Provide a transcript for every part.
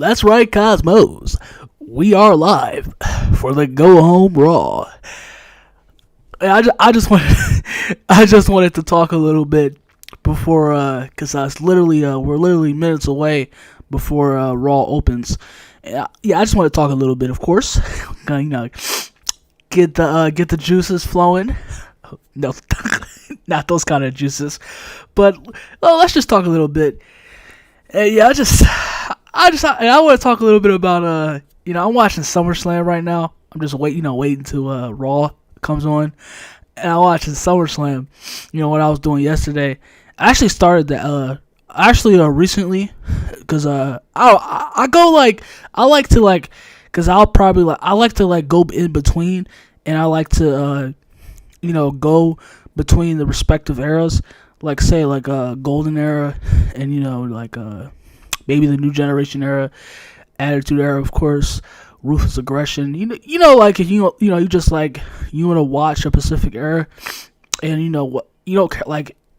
That's right, Cosmos. We are live for the Go Home Raw. I just wanted I just wanted to talk a little bit before because I was literally we're literally minutes away before Raw opens. I just want to talk a little bit, of course. Get the juices flowing. No, not those kind of juices, but let's just talk a little bit. I want to talk a little bit about I'm watching SummerSlam right now. I'm just waiting till Raw comes on, and I'm watching SummerSlam. What I was doing yesterday. I actually started that recently, because I like to go in between, and I like to go between the respective eras, like say golden era, and maybe the new generation era, attitude era, of course, ruthless aggression. You want to watch a Pacific era, and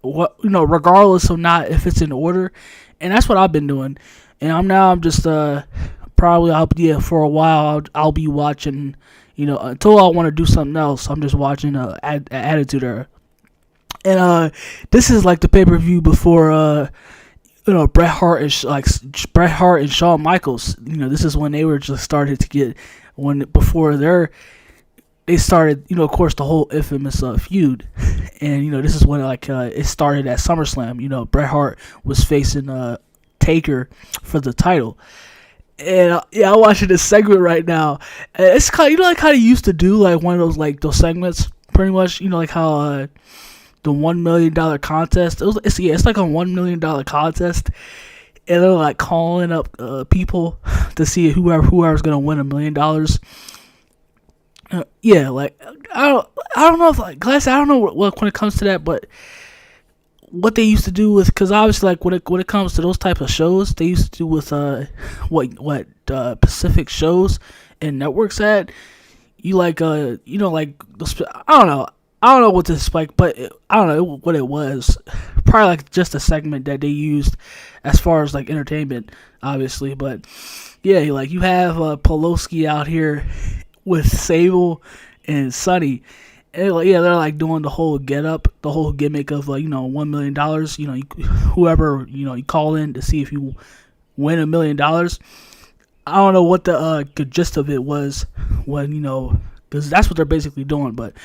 regardless of not if it's in order, and that's what I've been doing. And I'm just probably for a while I'll be watching, until I want to do something else. I'm just watching attitude era, and this is like the pay-per-view before Bret Hart and Shawn Michaels. This is when they were just started to get they started, of course, the whole infamous feud. And this is when it started at SummerSlam. Bret Hart was facing Taker for the title. And I'm watching this segment right now. And it's kind of, I kind of used to do one of those segments, pretty much. How the $1 million contest. It's like a $1 million contest, and they're calling up people to see whoever's gonna win $1 million. I don't know if Glass. I don't know what when it comes to that, but what they used to do with, because obviously when it comes to those type of shows, they used to do with what Pacific shows and networks had. I don't know. I don't know what this but I don't know what it was. Probably just a segment that they used as far as entertainment, obviously. But yeah, you have Pelosi out here with Sable and Sunny, and they're doing the whole get up, the whole gimmick of $1 million. Whoever you call in to see if you win $1 million. I don't know what the gist of it was when because that's what they're basically doing, but.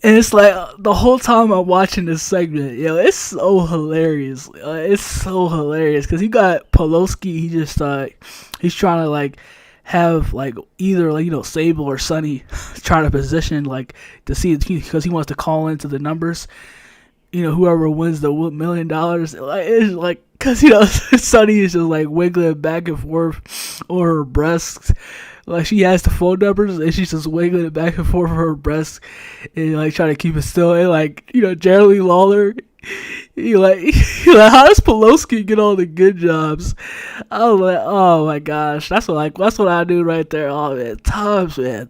And it's the whole time I'm watching this segment, it's so hilarious. It's so hilarious because you got Pelosi. He just he's trying to have either Sable or Sunny trying to position to see because he wants to call into the numbers. Whoever wins the $1 million, it's because Sunny is just wiggling back and forth on her breasts. She has the phone numbers and she's just wiggling it back and forth for her breasts and trying to keep it still. And Jeremy Lawler, how does Pelosi get all the good jobs? I was oh my gosh, that's what I do right there. Oh man, Toms they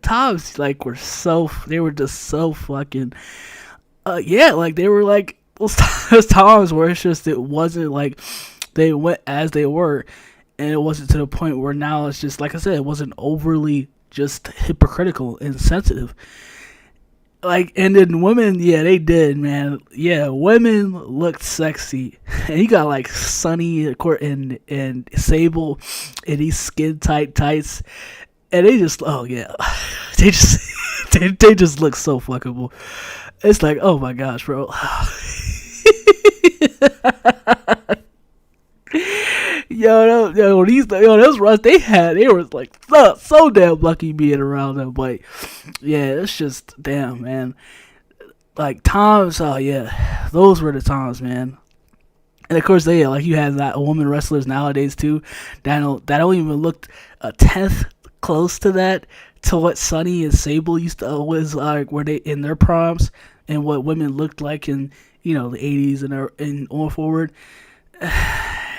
were just so fucking they were those times where it's just it wasn't they went as they were. And it wasn't to the point where now it's just, like I said, it wasn't overly just hypocritical and sensitive. And then women, yeah, they did, man. Yeah, women looked sexy. And you got, Sunny and Sable in these skin-tight tights. And they just, oh, yeah. They just, they just look so fuckable. It's oh, my gosh, bro. Those runs they were so damn lucky being around them. But yeah, it's just damn, man. Times, oh yeah, those were the times, man. And of course, you have that women wrestlers nowadays too that don't even look a tenth close to that to what Sunny and Sable used to always were they in their primes and what women looked like in the 80s and on forward.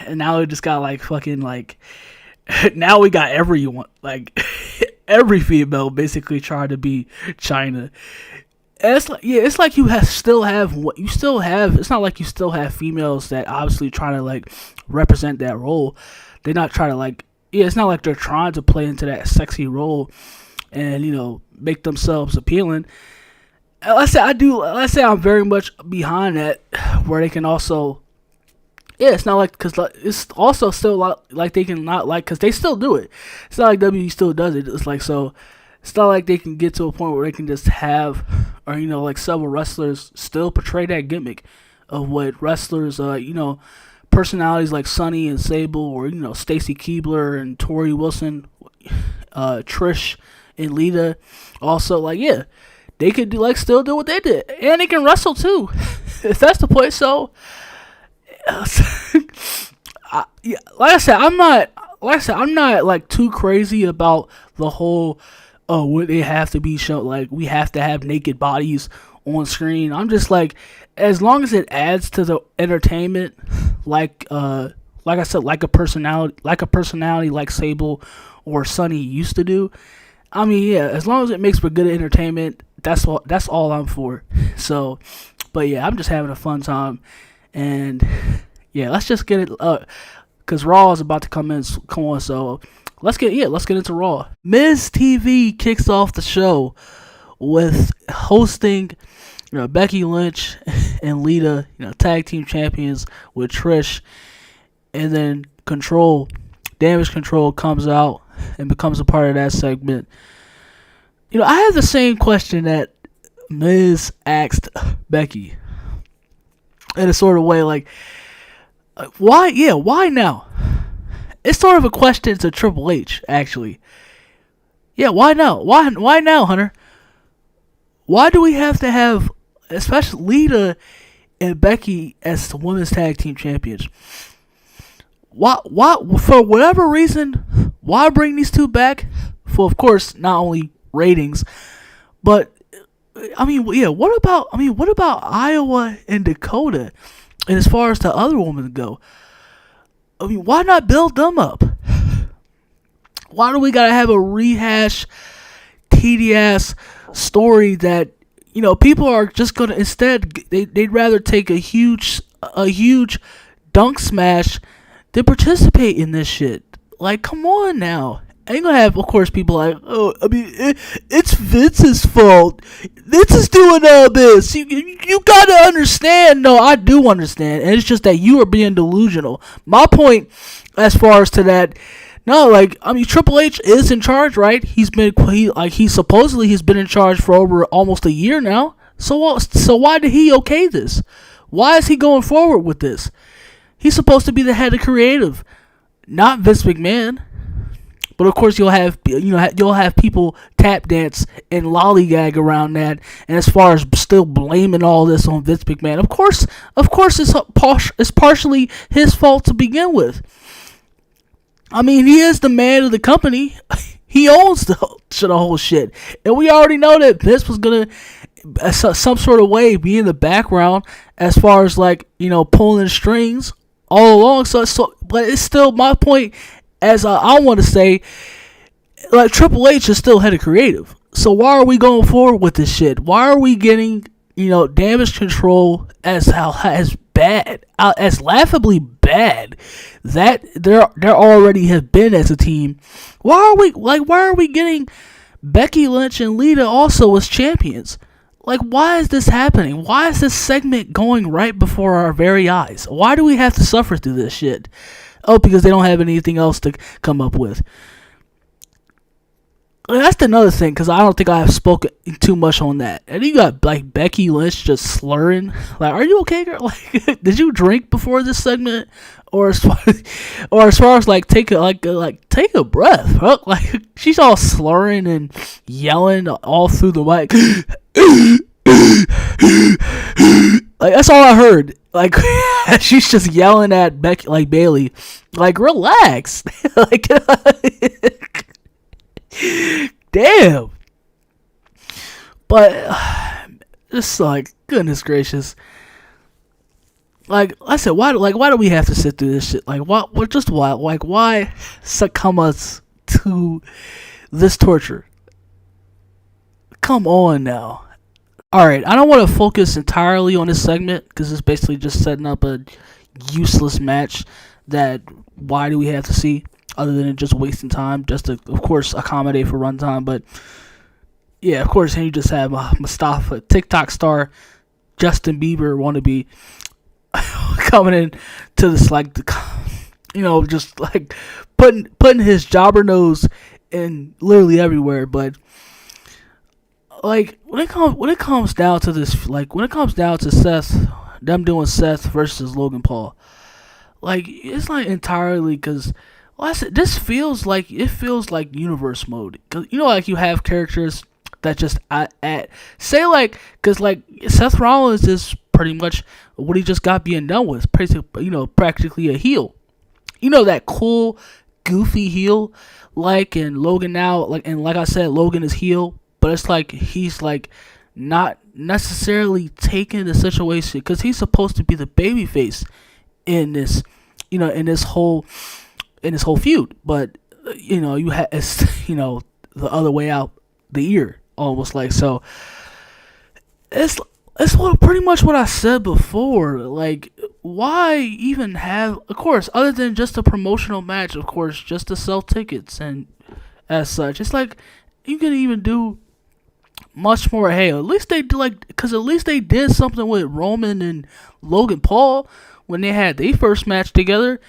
And now we just got now we got everyone, every female basically trying to be China. And it's it's not like you still have females that obviously try to represent that role. They're not trying to yeah, it's not like they're trying to play into that sexy role and make themselves appealing. Let's say I'm very much behind that, where they can also, yeah, it's not like, because it's also still like they can not, like, because they still do it. It's not like WWE still does it. It's like, so it's not like they can get to a point where they can just have, or like several wrestlers still portray that gimmick of what wrestlers, personalities like Sunny and Sable, or Stacy Keibler and Tori Wilson, Trish and Lita. Also, like, yeah, they could still do what they did, and they can wrestle too, if that's the point. So, yeah, like I said, I'm not like too crazy about the whole, what they have to be shown, like we have to have naked bodies on screen. I'm just like, as long as it adds to the entertainment, like I said, like a personality like Sable or Sunny used to do. I mean, yeah, as long as it makes for good entertainment, that's all I'm for. So, but yeah, I'm just having a fun time, and yeah, let's just get it, because Raw is about to come on. So let's get into Raw. Miz TV kicks off the show with hosting, Becky Lynch and Lita, tag team champions with Trish, and then Damage Control comes out and becomes a part of that segment. I have the same question that Miz asked Becky, in a sort of way, like, why? Yeah, why now? It's sort of a question to Triple H, actually. Yeah, why now? Why now, Hunter? Why do we have to have, especially Lita and Becky, as the women's tag team champions? Why, for whatever reason, why bring these two back? For, of course, not only ratings, but, I mean, yeah, what about Iowa and Dakota? And as far as the other women go, I mean, why not build them up? Why do we gotta have a rehash, tedious story that, people are just gonna, instead, they'd rather take a huge dunk smash than participate in this shit. Like, come on now. Ain't gonna have, of course, people like, oh, I mean, it's Vince's fault. Vince is doing all this. You gotta understand. No, I do understand, and it's just that you are being delusional. My point, as far as to that, no, like, I mean, Triple H is in charge, right? He supposedly has been in charge for over almost a year now. So why did he okay this? Why is he going forward with this? He's supposed to be the head of creative, not Vince McMahon. But of course, you'll have people tap dance and lollygag around that. And as far as still blaming all this on Vince McMahon, of course, it's partially his fault to begin with. I mean, he is the man of the company. He owns the whole shit, and we already know that Vince was gonna, some sort of way, be in the background as far as, like, pulling strings all along. So, but it's still my point. As I want to say, like, Triple H is still head of creative. So why are we going forward with this shit? Why are we getting, Damage Control as bad, as laughably bad that there already have been as a team? Why are we getting Becky Lynch and Lita also as champions? Like, why is this happening? Why is this segment going right before our very eyes? Why do we have to suffer through this shit? Oh, because they don't have anything else to come up with. And that's another thing, because I don't think I have spoken too much on that. And you got, like, Becky Lynch just slurring. Like, are you okay, girl? Like, did you drink before this segment? Or as far as like, take a breath, huh? Like, she's all slurring and yelling all through the mic. Like, that's all I heard. Like, she's just yelling at Bailey. Like, relax. Like, damn. But just like, goodness gracious. Like I said, why do we have to sit through this shit? Like, why? Like, why succumb us to this torture? Come on now. Alright, I don't want to focus entirely on this segment, because it's basically just setting up a useless match that, why do we have to see? other than just wasting time, just to, of course, accommodate for runtime. But yeah, of course, and you just have Mustafa, TikTok star Justin Bieber wannabe, coming in to this, like, just like putting his jobber nose in literally everywhere. But like when it comes down to this, like when it comes down to them doing Seth versus Logan Paul, like it's not entirely because. Well, this feels like universe mode, cause like you have characters that just say like, cause like Seth Rollins is pretty much what he just got being done with, practically a heel, that cool, goofy heel, like, and Logan now, like I said, Logan is heel, but it's like he's like not necessarily taking the situation because he's supposed to be the babyface in this, in this whole feud, but you had the other way out the ear, almost like. So it's pretty much what I said before. Like, why even have, of course, other than just a promotional match, of course, just to sell tickets and as such. It's like you can even do much more. Hey, at least they because at least they did something with Roman and Logan Paul when they had their first match together.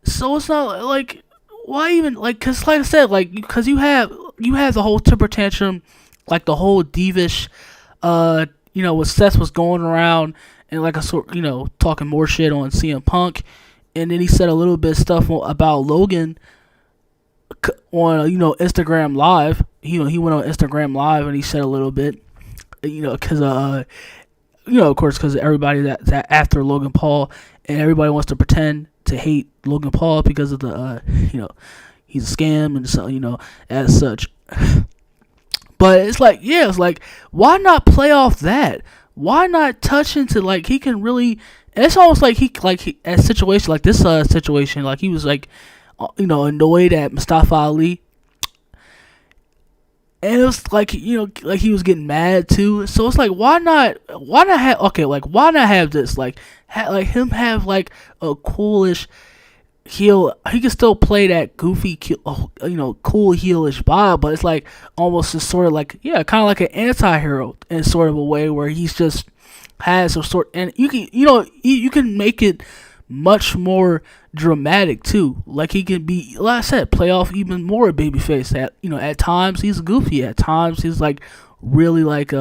So it's not like, why even, like, because like I said, like, because you have the whole temper tantrum, like the whole divish, when Seth was going around and like talking more shit on CM Punk, and then he said a little bit of stuff about Logan on Instagram Live. He went on Instagram Live and he said a little bit, because of course, because everybody that after Logan Paul, and everybody wants to pretend to hate Logan Paul because of the he's a scam and so as such. But it's like, why not play off that? Why not touch into, like, he can really, and it's almost like a situation like this situation, like he was like annoyed at Mustafa Ali, and it was like like he was getting mad too. So it's like, why not have this, like him have like a coolish heel. He can still play that goofy cool heelish vibe, but it's like almost just sort of like, kind of like an anti-hero in sort of a way where he's just has a sort, and you can you can make it much more dramatic too. Like he can be, like I said, play off even more babyface. At times he's goofy, at times he's like really like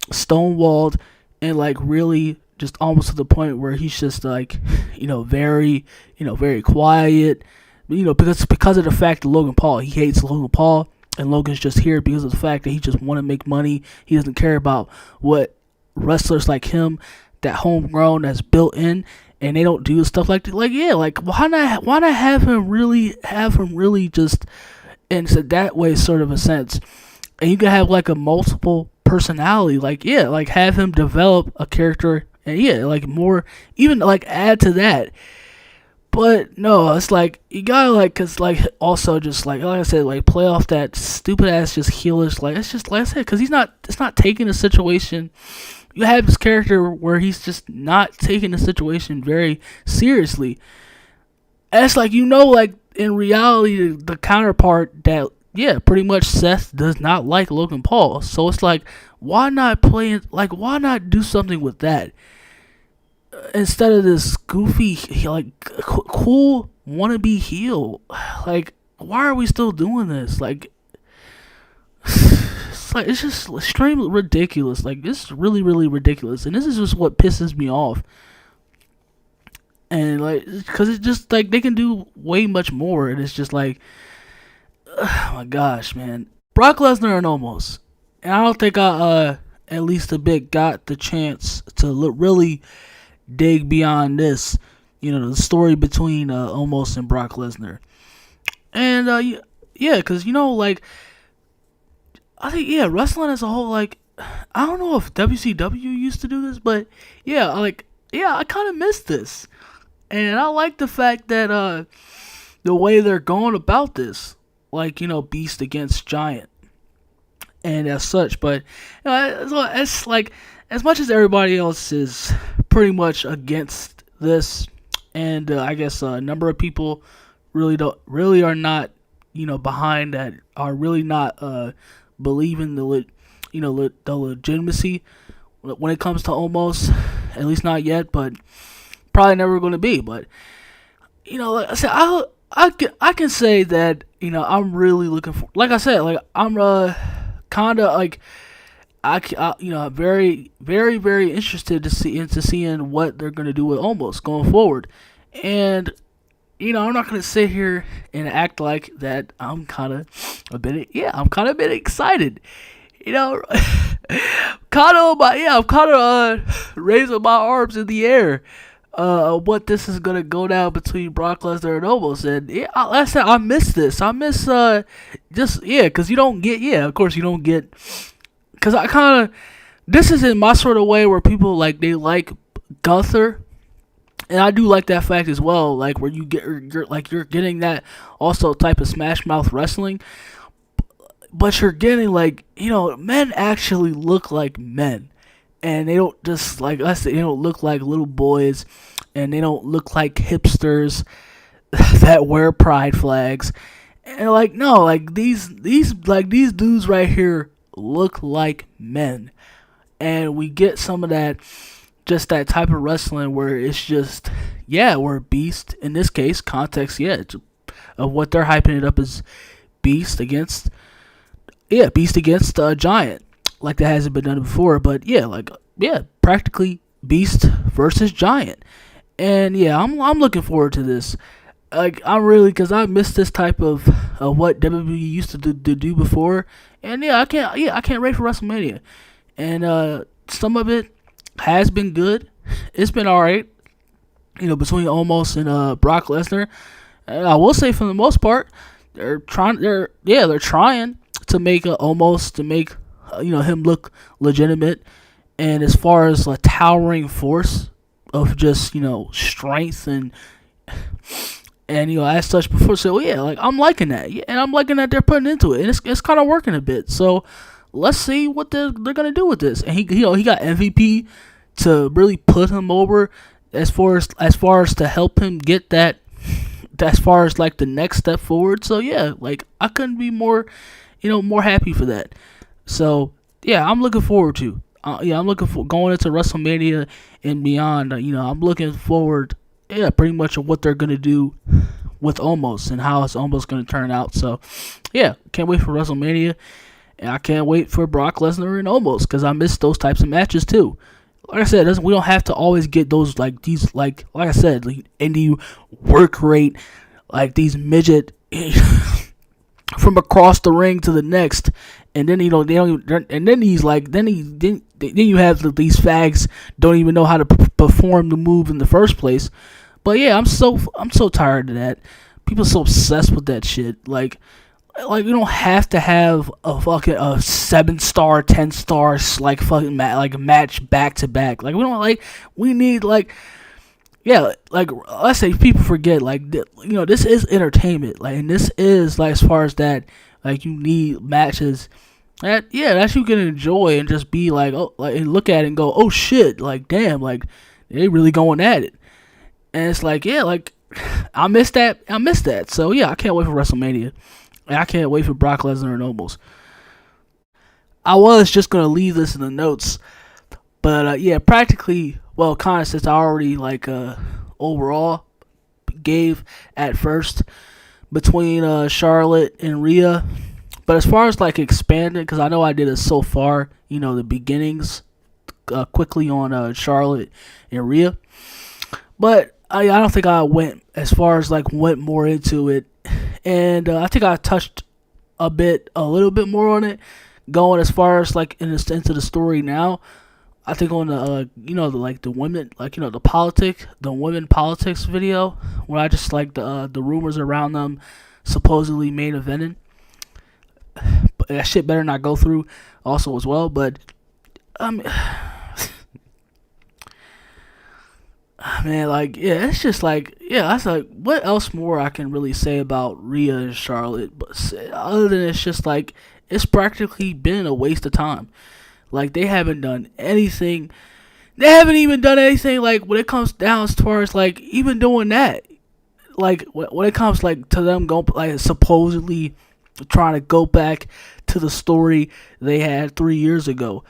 stonewalled and like really just almost to the point where he's just like very very quiet. Because of the fact that Logan Paul, he hates Logan Paul, and Logan's just here because of the fact that he just want to make money. He doesn't care about what wrestlers like him, that homegrown, that's built in, and they don't do stuff like that. Like why not have him really just in that way, sort of a sense, and you can have like a multiple personality, like have him develop a character, and like more, even like add to that. But no, it's like you gotta cause also just like I said, like play off that stupid ass just heelish, like it's just like I said, cause it's not taking the situation. You have this character where he's just not taking the situation very seriously. And it's like like in reality the counterpart that pretty much Seth does not like Logan Paul. So it's like, why not why not do something with that? Instead of this goofy, like, cool wannabe heel. Like, why are we still doing this? Like, it's just extremely ridiculous. Like, it's really, really ridiculous. And this is just what pisses me off. And, like, because it's just, like, they can do way much more. And it's just like, oh my gosh, man. Brock Lesnar and Omos. And I don't think I, at least a bit, got the chance to really dig beyond this, the story between Omos and Brock Lesnar. And because like I think wrestling as a whole, like I don't know if WCW used to do this, but I kind of miss this, and I like the fact that the way they're going about this, like Beast against Giant, and as such. But it's like, as much as everybody else is pretty much against this, and I guess a number of people really are not behind that, are really not believing the legitimacy when it comes to Almost, at least not yet, but probably never going to be. But like I said, I can say that I'm really looking for. Like I said, like I'm kind of like very very very interested to see into seeing what they're going to do with Almost going forward, and I'm not gonna sit here and act like that. I'm kind of a bit excited. You know, I'm kind of raising my arms in the air. What this is gonna go down between Brock Lesnar and Omos, and like I said, I miss this. I miss because you don't get of course you don't get, because I kind of, this is in my sort of way where people they like Gunther. And I do like that fact as well, like where you're getting that also type of smash mouth wrestling, but you're getting men actually look like men, and they don't just they don't look like little boys, and they don't look like hipsters that wear pride flags, and these dudes right here look like men, and we get some of that. Just that type of wrestling where it's just, we're Beast. In this case, context, of what they're hyping it up as Beast against Giant. Like that hasn't been done before, but practically Beast versus Giant. And I'm looking forward to this. I'm really, because I missed this type of what WWE used to do before. And I can't wait for WrestleMania. And some of it has been good. It's been alright, between Omos and Brock Lesnar. And I will say, for the most part, they're trying to make Omos to make him look legitimate, and as far as a towering force of just strength and as such before. So I'm liking that, and I'm liking that they're putting into it, and it's kind of working a bit. So let's see what they're gonna do with this. And he got MVP to really put him over as far as to help him get that, as far as the next step forward. So I couldn't be more more happy for that. So I'm looking forward to I'm looking for going into WrestleMania and beyond. I'm looking forward pretty much of what they're gonna do with Omos and how it's almost gonna turn out. So can't wait for WrestleMania. And I can't wait for Brock Lesnar and Omos, because I miss those types of matches too. Like I said, we don't have to always get those these like I said, indie work rate, these midget from across the ring to the next, and then they don't even, and then he's then you have these fags don't even know how to perform the move in the first place. But I'm so tired of that. People are so obsessed with that shit. You don't have to have a fucking 7-star, 10-star fucking match back to back. We don't we need let's say people forget this is entertainment. And this is as far as that you need matches that you can enjoy and just be and look at it and go, oh shit, damn, they really going at it. And it's I miss that. So I can't wait for WrestleMania. And I can't wait for Brock Lesnar and Omos. I was just going to leave this in the notes. But, practically, kind of since I already, overall gave at first between Charlotte and Rhea. But as far as, expanding, because I know I did it so far, the beginnings quickly on Charlotte and Rhea. But I don't think I went as far as, went more into it. And I think I touched a little bit more on it, going as far as into the story now. I think on the the women the women politics video, where I just the rumors around them supposedly main eventing. But that shit better not go through also as well. But man, it's just that's what else more I can really say about Rhea and Charlotte, but other than it's just it's practically been a waste of time. They haven't done anything. They haven't even done anything when it comes down as far as even doing that. like when it comes like to them going like supposedly trying to go back to the story they had 3 years ago.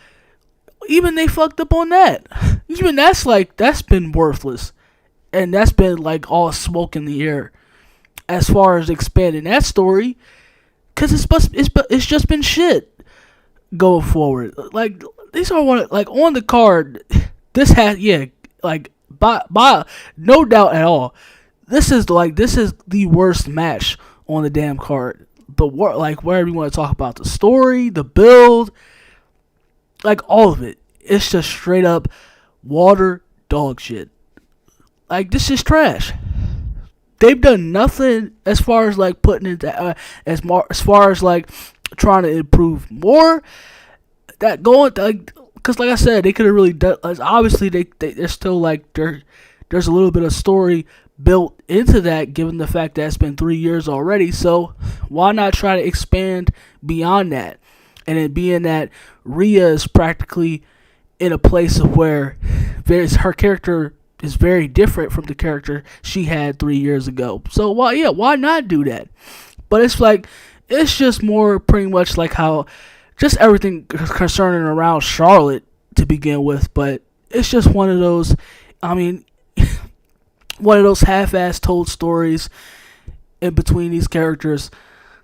Even they fucked up on that. Even that's been worthless, and that's been like all smoke in the air as far as expanding that story, because it's just been shit going forward. Like these are one like on the card. This has like by no doubt at all. This is the worst match on the damn card. Like wherever you want to talk about the story, the build, like all of it, it's just straight up water dog shit. Like this is trash. They've done nothing as far as like putting it as far as like trying to improve more. That going like because like I said, they could have really done. Obviously, they're still like there's a little bit of story built into that, given the fact that it's been 3 years already. So why not try to expand beyond that? And it being that Rhea is practically in a place of where her character is very different from the character she had 3 years ago. So why not do that? But it's like it's just more pretty much like how just everything concerning around Charlotte to begin with. But it's just one of those. I mean, one of those half-ass told stories in between these characters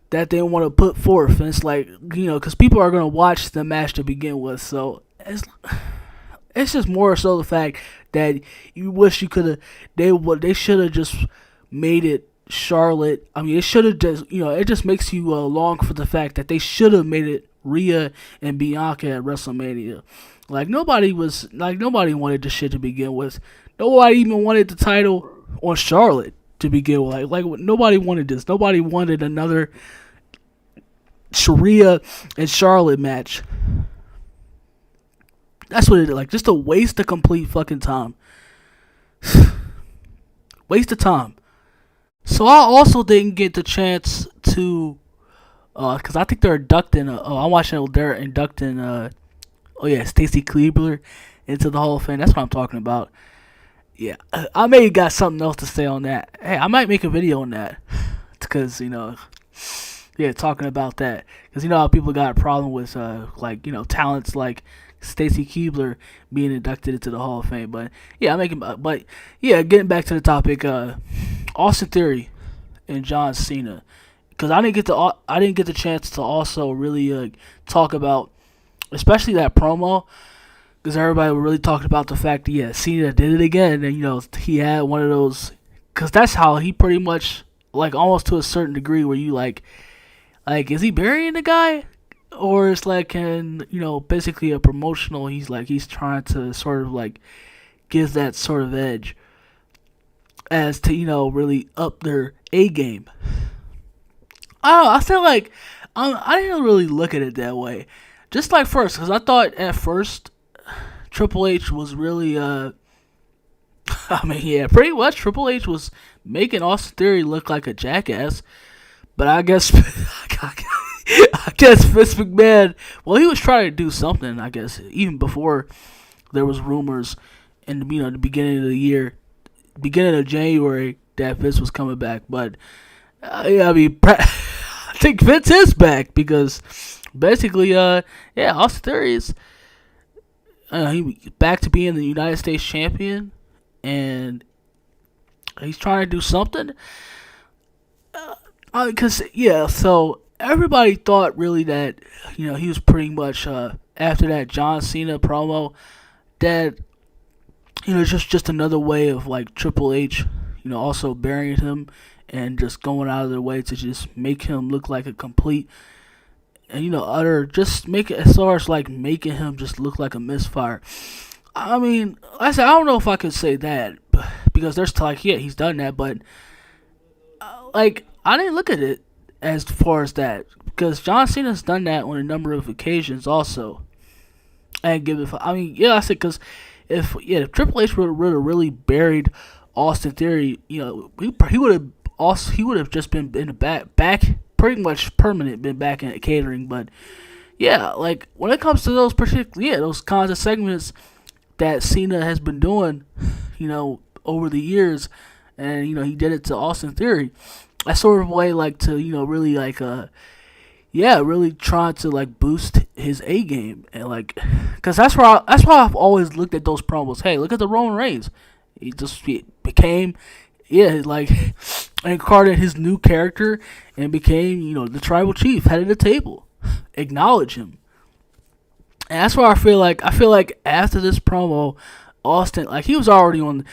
that they want to put forth, and it's like, because people are going to watch the match to begin with, so it's just more so the fact that you wish you could have, they should have just made it Charlotte. I mean, it should have just, it just makes you long for the fact that they should have made it Rhea and Bianca at WrestleMania. Like nobody wanted this shit to begin with. Nobody even wanted the title on Charlotte to begin with. Like nobody wanted this. Nobody wanted another Rhea and Charlotte match. That's what it is. Like just a waste of complete fucking time. Waste of time. So I also didn't get the chance to, because I think they're inducting. I'm watching. They're inducting. Stacy Keibler into the Hall of Fame. That's what I'm talking about. Yeah, I may have got something else to say on that. Hey, I might make a video on that, because talking about that, because how people got a problem with talents like Stacy Keibler being inducted into the Hall of Fame. But getting back to the topic, Austin Theory and John Cena, because I didn't get the chance to also really talk about, especially that promo, because everybody was really talking about the fact that Cena did it again, and he had one of those, because that's how he pretty much, like, almost to a certain degree where you like is he burying the guy, or it's like basically a promotional, he's trying to sort of like give that sort of edge as to really up their A game. I don't know, I feel like I didn't really look at it that way. Just like first, because I thought at first Triple H was really, pretty much Triple H was making Austin Theory look like a jackass. But I guess, Vince McMahon, well, he was trying to do something, I guess, even before there was rumors in the beginning of the year, beginning of January, that Vince was coming back. But, I think Vince is back, because basically, Austin Theory is he back to being the United States champion, and he's trying to do something. So everybody thought really that he was pretty much after that John Cena promo that just another way of like Triple H also burying him and just going out of their way to just make him look like a complete and just make it as far as like making him just look like a misfire. I mean, I don't know if I could say that, because there's he's done that, but I didn't look at it as far as that, because John Cena's done that on a number of occasions also. And I said, because if Triple H would have really buried Austin Theory, he would have just been in the back pretty much permanent, been back in catering. But like when it comes to those those kinds of segments that Cena has been doing, over the years, and he did it to Austin Theory. That sort of way, like to really like really trying to like boost his A game and like, cause that's why I've always looked at those promos. Hey, look at the Roman Reigns. He became like incarnated his new character and became the tribal chief, head of the table. Acknowledge him. And that's why I feel like after this promo, Austin, like he was already on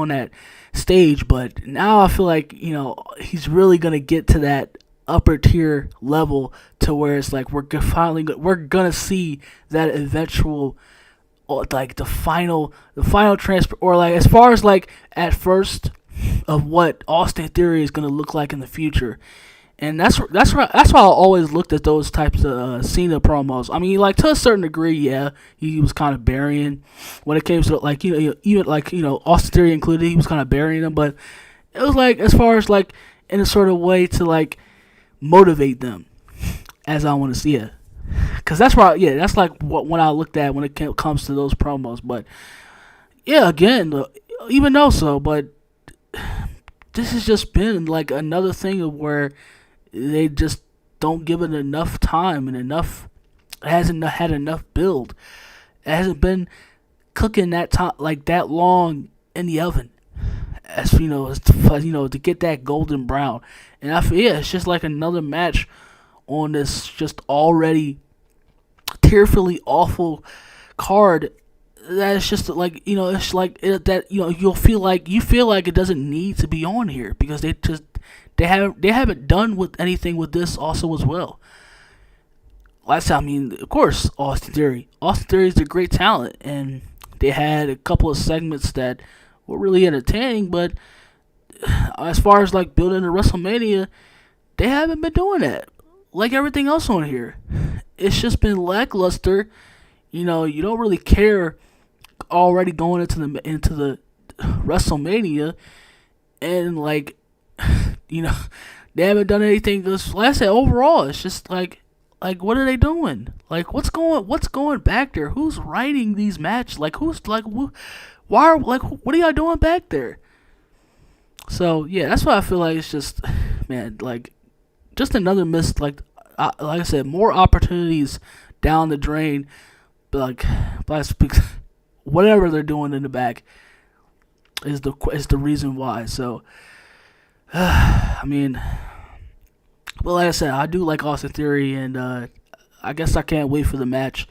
that stage, but now I feel like he's really gonna get to that upper tier level to where it's like we're gonna see that eventual, like the final transfer, or like as far as like at first of what Austin Theory is gonna look like in the future. And that's why I always looked at those types of Cena promos. I mean, like to a certain degree, yeah, he was kind of burying when it came to like even like Austin Theory included, he was kind of burying them. But it was like as far as like in a sort of way to like motivate them, as I want to see it, because that's like what when I looked at when it comes to those promos. But yeah, again, even though so, but this has just been like another thing of where they just don't give it enough time and enough. It hasn't had enough build. It hasn't been cooking that time like that long in the oven, as to get that golden brown. And I feel it's just like another match on this just already tearfully awful card. That it's just like it's like that you feel like it doesn't need to be on here because they haven't done with anything with this also as well. Last time, I mean, of course, Austin Theory is a great talent, and they had a couple of segments that were really entertaining, but as far as like building to WrestleMania, they haven't been doing that. Like everything else on here, it's just been lackluster. You don't really care already going into the WrestleMania, and like they haven't done anything. Like I said, overall, it's just like what are they doing? Like what's going back there? Who's writing these matches? Like who's like why? Like what are y'all doing back there? So yeah, that's why I feel like it's just, man, like just another miss. Like I said, more opportunities down the drain. But whatever they're doing in the back is the reason why. So I mean, well, like I said, I do like Austin Theory, and I guess I can't wait for the match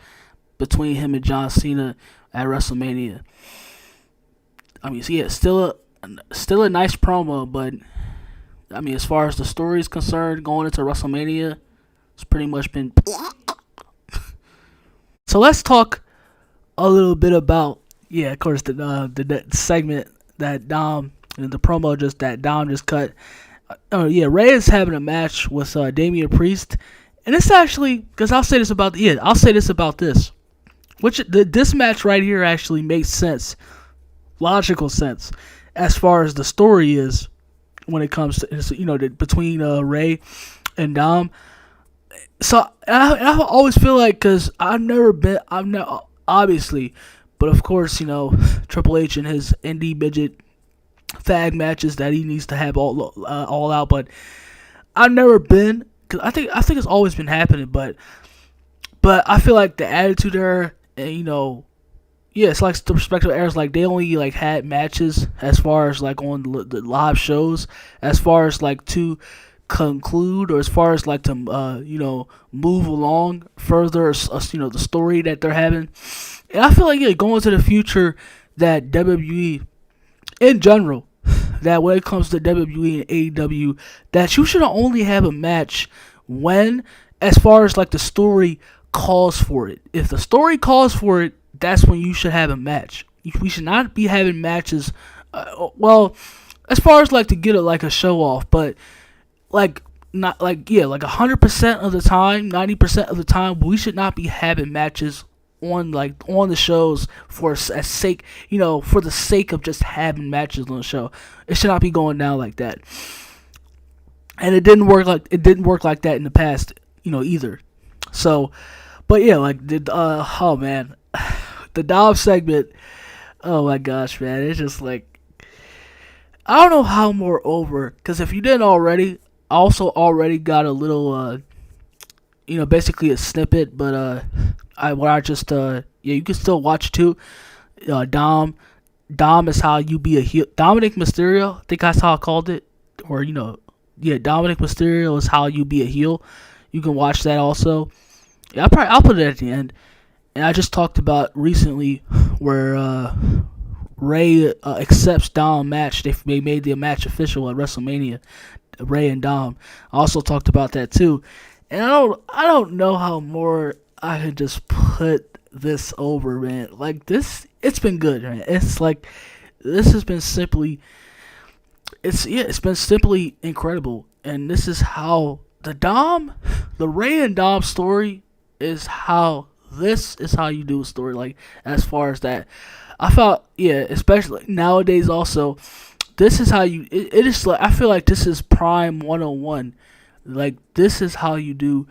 between him and John Cena at WrestleMania. I mean, so yeah, still a nice promo, but I mean, as far as the story is concerned, going into WrestleMania, it's pretty much been. So let's talk a little bit about, of course, the segment that Dom and the promo that Dom just cut. Ray is having a match with Damian Priest, and it's actually because I'll say this about this, which this match right here actually makes sense, logical sense, as far as the story is when it comes to between Ray and Dom. So I always feel like, because I'm not obviously, but of course Triple H and his indie midget fag matches that he needs to have all out, but I've never been, because I think it's always been happening, but I feel like the Attitude Era, and it's like the respective eras, like they only like had matches as far as like on the live shows, as far as like to conclude, or as far as like to move along further, the story that they're having. And I feel like going to the future, that WWE in general, that when it comes to WWE and AEW, that you should only have a match when, as far as like the story calls for it. If the story calls for it, that's when you should have a match. We should not be having matches, as far as like to get a show off, but like not like 100% of the time, 90% of the time, we should not be having matches on the shows for the sake of just having matches on the show. It should not be going down like that. And it didn't work like that in the past, either. So, but yeah, like oh man, the Dom segment. Oh my gosh, man, it's just like, I don't know how more over, because if you didn't already, I also already got a little, basically a snippet, but yeah, you can still watch too. Dom, Dom is how you be a heel. Dominic Mysterio, I think that's how I called it, or yeah, Dominic Mysterio is how you be a heel. You can watch that also. Yeah, I'll put it at the end. And I just talked about recently where Ray accepts Dom match. They made the match official at WrestleMania. Ray and Dom. I also talked about that too. And I don't know how more I can just put this over, man. Like this, it's been good, man. It's like this has been simply, it's been simply incredible. And this is how the Ray and Dom story is how this is how you do a story. Like as far as that, I felt especially nowadays. Also, this is how it is like I feel like this is prime 101. Like this is how you do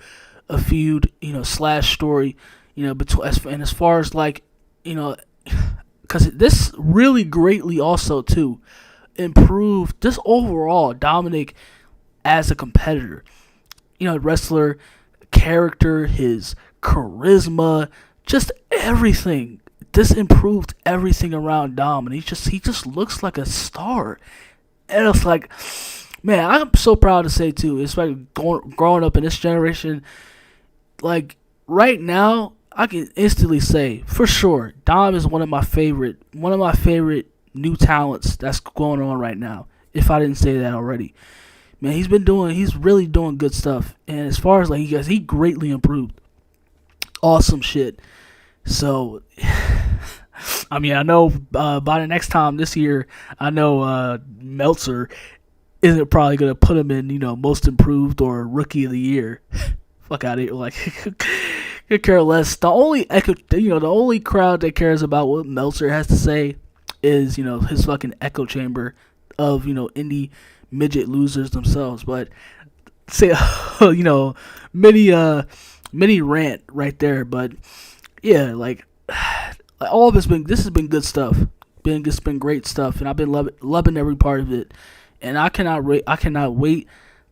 a feud, slash story, between and as far as like, because this really greatly also too improved this overall Dominic as a competitor, wrestler, character, his charisma, just everything. This improved everything around Dom, and he just looks like a star. And it's like, man, I'm so proud to say too, especially growing up in this generation. Like right now, I can instantly say for sure, Dom is one of my favorite new talents that's going on right now. If I didn't say that already, man, he's really doing good stuff. And as far as like he greatly improved. Awesome shit. So, I mean, I know by the next time this year, I know Meltzer isn't probably gonna put him in, most improved or rookie of the year. Fuck out of here, like could care less. The only crowd that cares about what Meltzer has to say is his fucking echo chamber of indie midget losers themselves. But say mini rant right there. But yeah, like all of this has been good stuff. It's been great stuff, and I've been loving every part of it. And I cannot wait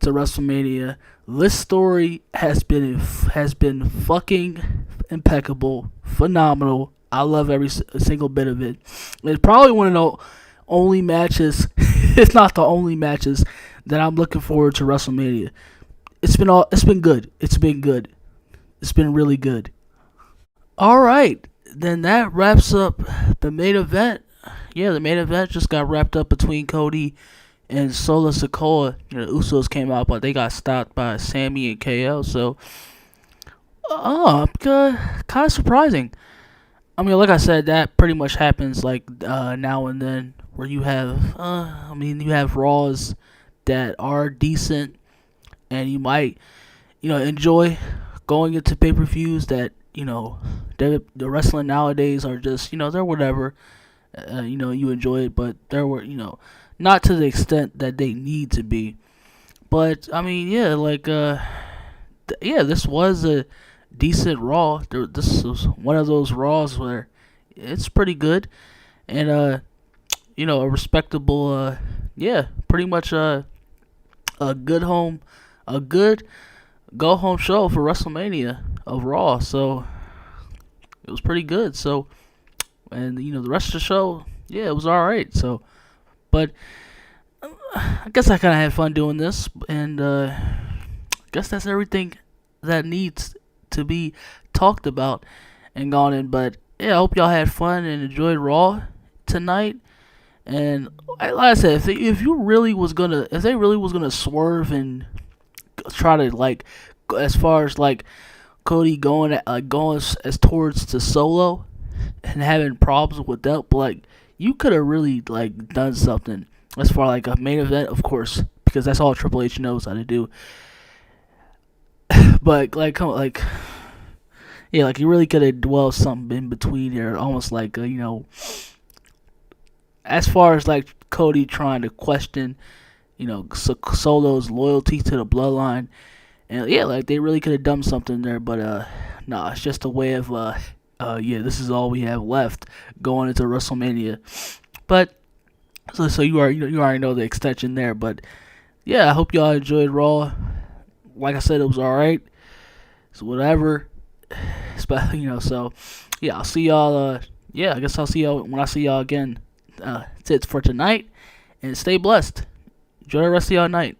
to WrestleMania. This story has been fucking impeccable, phenomenal. I love every single bit of it. It's probably one of the only matches, if not the only matches, that I'm looking forward to WrestleMania. It's been good. It's been really good. All right, then that wraps up the main event. Yeah, the main event just got wrapped up between Cody and Solo Sikoa. The Usos came out, but they got stopped by Sammy and KO. So, kind of surprising. I mean, like I said, that pretty much happens like now and then, where you have, you have Raws that are decent, and you might, enjoy going into pay-per-views that, the wrestling nowadays are just, they're whatever. You enjoy it, but there were, not to the extent that they need to be. But I mean, yeah, like, this was a decent Raw. This was one of those Raws where it's pretty good, and a respectable, pretty much a good go home show for WrestleMania of Raw. So it was pretty good. So, and the rest of the show, yeah, it was all right. So, but I guess I kind of had fun doing this, and I guess that's everything that needs to be talked about and gone in. But yeah, I hope y'all had fun and enjoyed Raw tonight. And like I said, if they really was gonna swerve and try to, like, as far as like Cody going as towards to Solo and having problems with that, but like you could have really like done something as far like a main event, of course, because that's all Triple H knows how to do. But like yeah, like you really could have dwelled something in between there, almost like as far as like Cody trying to question Solo's loyalty to the bloodline. And yeah, like they really could have done something there, but nah, it's just a way of this is all we have left going into WrestleMania. But So you already know the extension there. But yeah, I hope y'all enjoyed Raw. Like I said, it was all right. So whatever. So yeah, I'll see y'all. Yeah, I guess I'll see y'all when I see y'all again. That's it for tonight, and stay blessed. Enjoy the rest of y'all night.